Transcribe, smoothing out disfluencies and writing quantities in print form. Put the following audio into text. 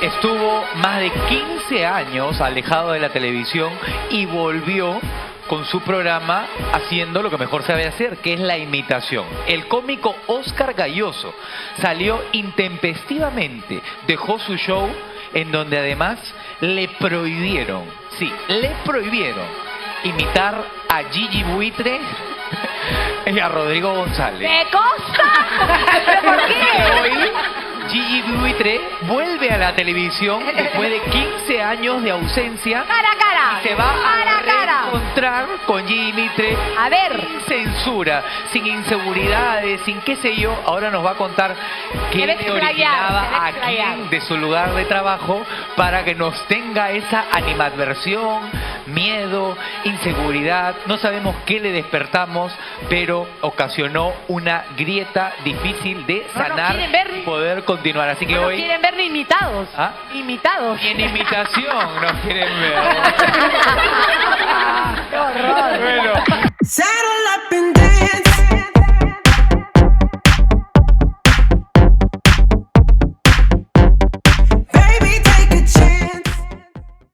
estuvo más de 15 años alejado de la televisión y volvió con su programa haciendo lo que mejor sabe hacer, que es la imitación. El cómico Oscar Gayoso salió intempestivamente, dejó su show en donde además le prohibieron, sí, le prohibieron imitar a Gigi Buitre y a Rodrigo González. ¡Qué cosa! ¿Pero por qué? Hoy Gigi Buitre vuelve a la televisión después de 15 años de ausencia. ¡Cara a cara! Y se va ¡Cara a a cara! reencontrar con Gigi Buitre. A ver. Sin censura, sin inseguridades, sin qué sé yo. Ahora nos va a contar qué Se ve le explayado, originaba se ve a explayado. quién de su lugar de trabajo para que nos tenga esa animadversión, miedo, inseguridad. No sabemos qué le despertamos, pero ocasionó una grieta difícil de No nos sanar quieren ver. y poder continuar. Así que No nos hoy, quieren ver ni imitados. ¿Ah? Imitados. en imitación, nos quieren ver.